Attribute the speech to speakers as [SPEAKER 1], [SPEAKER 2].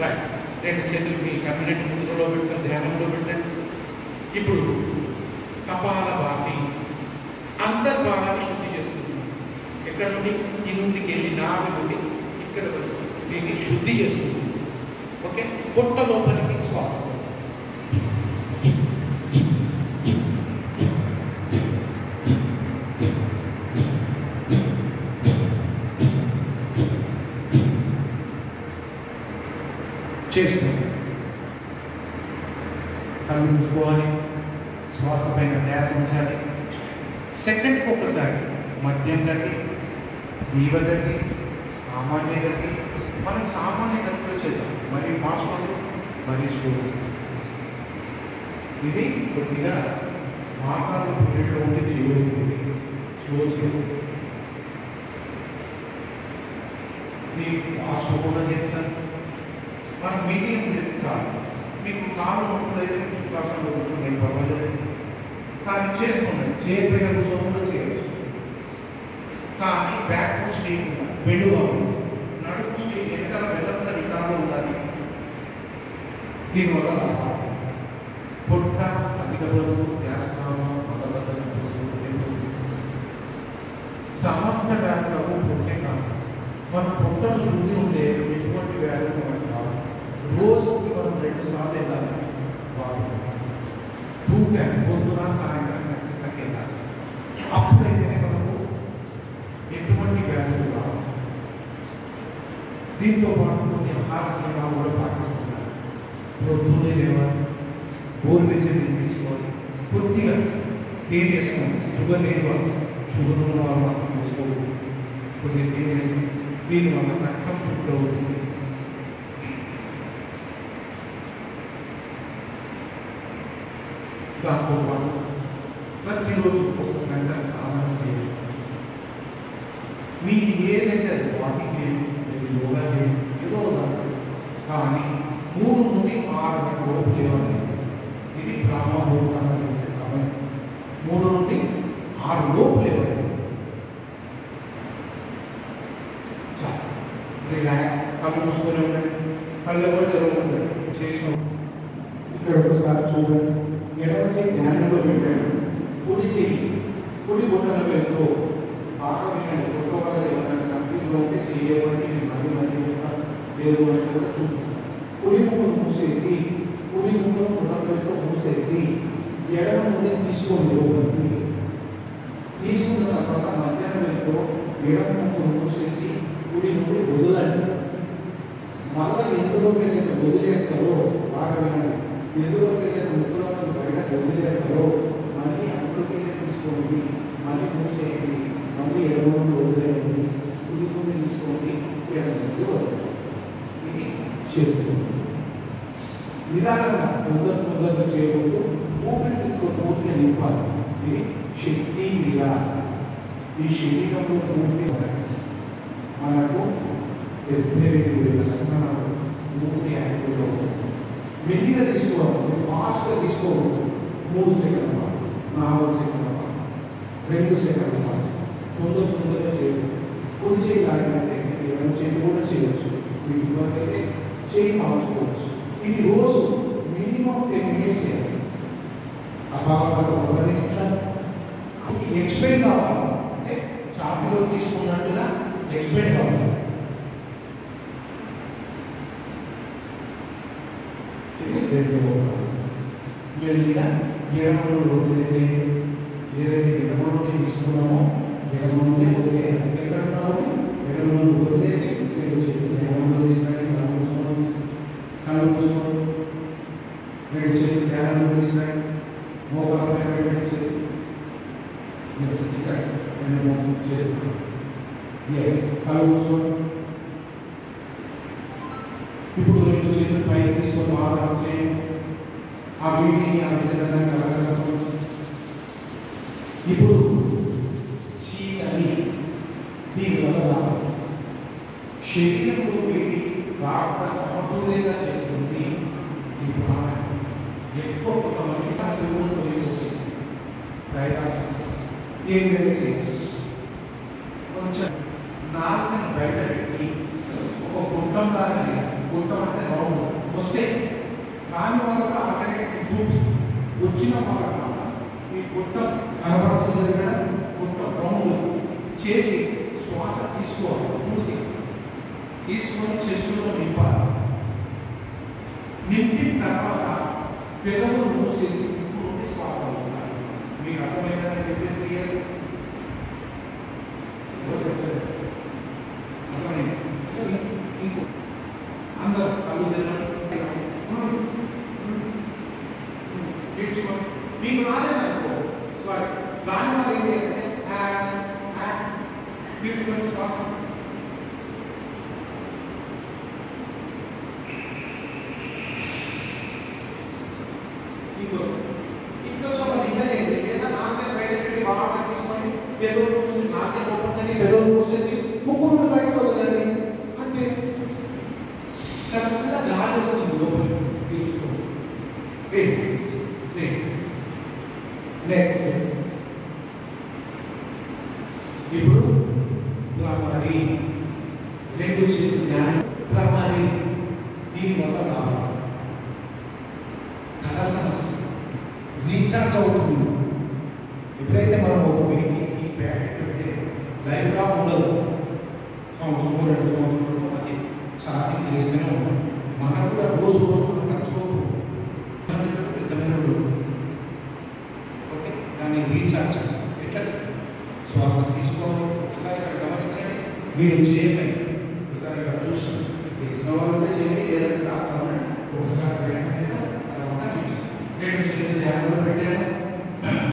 [SPEAKER 1] Right. రెండు చేతులు మీ కన్నులెట్టి ముద్రలో పెట్టుకొని ధ్యానంలో పెట్టండి. ఇప్పుడు కపాలభాతి అంతర్భాగాన్ని శుద్ధి చేస్తున్నాం. ఎక్కడ నుండి? ఈ నుండికి వెళ్ళి నాభి నుండి ఇక్కడ వరకు దీన్ని శుద్ధి చేస్తున్నాం. ఓకే. పొట్ట లోపలికి శ్వాస చేసుకోండి. కళ్ళు మూసుకోవాలి. శ్వాస పైన ధ్యాస ఉంచాలి. సెకండ్కి ఒకసారి మధ్యం గతి, తీవ్ర గతి, సామాన్య గతి. మనం సామాన్య గతిలో చేద్దాం. మరి ఫాస్ట్, మరి స్లో. ఇది కొద్దిగా మాటలు పీరియడ్లో ఉంటే చేయకూడదు. స్లో చేయకూడదు. ఇది ఫాస్ట్ కూడా చేస్తాను. మనం మీడియం చేస్తే చాలు. మీకు కాలు నొప్పులు అయితే చుట్టుకాసంలో కూర్చొని పర్వాలేదు, కానీ చేసుకోండి. చేయకపోయిన కూర్చొని కూడా చేయవచ్చు. కానీ బ్యాక్ స్టేజ్ ఉండాలి, బెండుగా ఉంది. నడుము స్టేజ్ వెనకాల వెళ్ళకుండా నికాలో ఉండాలి. దీనివల్ల పొట్ట అధిక బరువు, గ్యాస్ట్రామా, సమస్త వ్యాధులకు పొట్టే కాదు. మన పొట్టను శుద్ధి ఉంటే ఎటువంటి వ్యాధులు మనకు కాదు. రోజుకి మనం 2 సార్లు వెళ్ళాలి. పొద్దున సాయంత్రం ఖచ్చితంగా వెళ్ళాలి. అప్పుడైతేనే మనకు ఎటువంటి వ్యాధులు కావు. దీంతో పాటు కొన్ని ఆహార నియమాలు కూడా పాటిస్తున్నారు. పొద్దున్నే లేవాలి, గోరువెచ్చని తీసుకోవాలి, కొద్దిగా తేనె వేసుకోండి. షుగర్ లేని వాళ్ళు, షుగర్ ఉన్న వాళ్ళు మాత్రం వేసుకోవాలి. కొద్దిగా తేనె వేసుకోండి. దీనివల్ల రక్తం చుట్టూ అవుతుంది. దాంతో పాటు ప్రతిరోజు 1 గంట స్నానం చేయాలి. మీది ఏదైతే వాకింగ్ చేయండి, యోగా చేయండి, ఏదో కానీ 3 నుండి 6 గంటల లోపు లేవాలి. ఇది బ్రహ్మముహూర్తంగా చేసే సమయం. 3 నుండి 6 లోపు లేవాలి. చాలా రిలాక్స్. కళ్ళు మూసుకొని ఉండండి. కళ్ళు ఎవరు తెరవకుండాలి. చేసిన ఇక్కడ ఒకసారి చూడండి. ఎడమ చేయి ధ్యానంలో పెట్టాడు. కుడి చేయి కుడి బొట్టన వెళ్తూ బాగా వినండి. కొత్త వాళ్ళు ఎవరైనా కన్ఫ్యూజ్లో ఉంటే చేయబట్టి నేను మళ్ళీ లేదు అంటే కూడా చూపిస్తాను. కుడి ముగ్గురు మూసేసి, కుడి ముగ్గురు బుట్టతో మూసేసి ఎడమ నుండి తీసుకోండి లోపలికి. తీసుకున్న తర్వాత మధ్యాహ్నం వెళ్తూ ఎడమ ముగ్గురు మూసేసి కుడి నుండి వదలండి. మళ్ళీ ఎందులోకి అయితే వదిలేస్తారో బాగా వినండి. ఎందులోకి అయితే ముగ్గురు బయట వదిలేస్తారో మళ్ళీ అందులోకి తీసుకోండి. మళ్ళీ మూసేయండి. మళ్ళీ ఎడమ నుండి వదిలేయండి. కుడి నుండి తీసుకోండి, ఎడమ నుండి వదలండి. ఇది చేస్తుంది. నిదానంగా తొందరగా చేయకూడదు. ఊపిరితిత్తులో పూర్తిగా నింపాలి. ఇది శక్తి క్రియ. ఈ శరీరంలో పూర్తి మనకు పూర్తి యాక్టివ్గా ఉంటుంది. మెల్లిగా తీసుకోవాలి, ఫాస్ట్గా తీసుకోకూడదు. 3 సెకండ్ల పాటు, 4 సెకండ్ల పాటు, 2 సెకండ్ల పాటు తొందరగా చేయకూడదు. కుడి చేయి లాగినట్టే ఎడమ చేయి కూడా చేయవచ్చు. మీకు ఇవ్వకైతే చేయి మార్చుకోవచ్చు. ఇది రోజు మినిమం 10 మినిట్స్ చేయాలి. అపావాలు 1 నిమిషం. ఎక్స్పెండ్ కావాలి అంటే చాపలో తీసుకున్నట్టుగా ఎక్స్పెండ్ కావాలి. మెల్లిగా ఎడమ నుండి వదిలేసేయండి. ఏదైతే ఎడమ నుండి తీసుకున్నామో ఎడమ నుండి వదిలేయాలి. ఎక్కడ ఉన్నాము? ఎడమ నుండి వదిలేసి 2 చేతులు ఎడమ నుండి తీసుకురండి. కళ్ళు మూసుకోండి. 2 చేతులు ధ్యానంలో తీసుకురండి. మోకాళ్ళ పైన పెట్టండి. చేతులు ఇక్కడ 2 చేతులు కళ్ళు మూసుకోండి. ఇప్పుడు 2 చేతులు పైకి తీసుకొని బాగా చేయండి. ఆ వీటిని ఆ విధంగా కలగడం. ఇప్పుడు చీకటి దీనివల్ల శరీరంలో వీటి రాక సమతుల్యంగా చేస్తుంది. ఈ ప్రాణాయామం ఎక్కువ కొంతమంది తొలగిపోతుంది. ప్రయాసం ఏదైనా చేయాలి. కొంచెం నాలుకని బయట పెట్టి ఒక గుంటం లాగా, గుంటం అంటే రౌండ్ దాని వల్ల ఆల్టర్నేటివ్ ట్యూబ్స్ వచ్చిన వల్ల ఈ గుట్ట కనబడుతుంది దగ్గర గుట్ట రౌండ్ చేసి శ్వాస తీసుకోవాలి. పూర్తి తీసుకొని చెస్టులో నింపాలి. నింపిన తర్వాత పెదవులు మూసేసి ఇప్పుడు శ్వాస అవుతాయి. మీకు అర్థమైందని డిజైన్ తీయాలి. అర్థమైంది. ఇంకో అందరూ తల్లిదండ్రులు నేర్చుకోండి. మీకు రాలేదనుకో సారీ దాని వల్ల ఏది అంటే నేర్చుకొని శ్వాస ఇంకొంచెం లేదా నాకే బయట పెట్టి బాగా తీసుకొని పెదవులు మూసి నాకే పోతుందని పెదవులు మూసేసి ముక్కు బయటకు వదలండి. అంటే చక్కగా గాలి వస్తుంది లోపలికి తీసుకోండి. నెక్స్ట్ ఇప్పుడు భ్రమరి రెండు చేతులు ధ్యానం భ్రమరి దీని వల్ల రావాలి. తల సమస్య రీఛార్జ్ అవుతుంది. ఎప్పుడైతే మనం ఒక వెయ్యి ఈ ప్యాకెట్ పెడితే లైఫ్గా ఉండదు. సంవత్సరం 2 సంవత్సరాలు అది ఛార్జింగ్ చేస్తూనే ఉంటాం. మనకు కూడా రోజు ఖర్చుకోకూడదు. ఓకే దాన్ని రీఛార్జ్ ఎట్లా శ్వాస తీసుకోవాలి. ఒకసారి ఇక్కడ గమనించండి. మీరు చేయండి. ఒకసారి ఇక్కడ చూసాను తెలిసిన వాళ్ళంటే చేయండి. లేదంటే రాసుకోండి. ఒకసారి తర్వాత 2 చేతులు ధ్యానంలో పెట్టాను.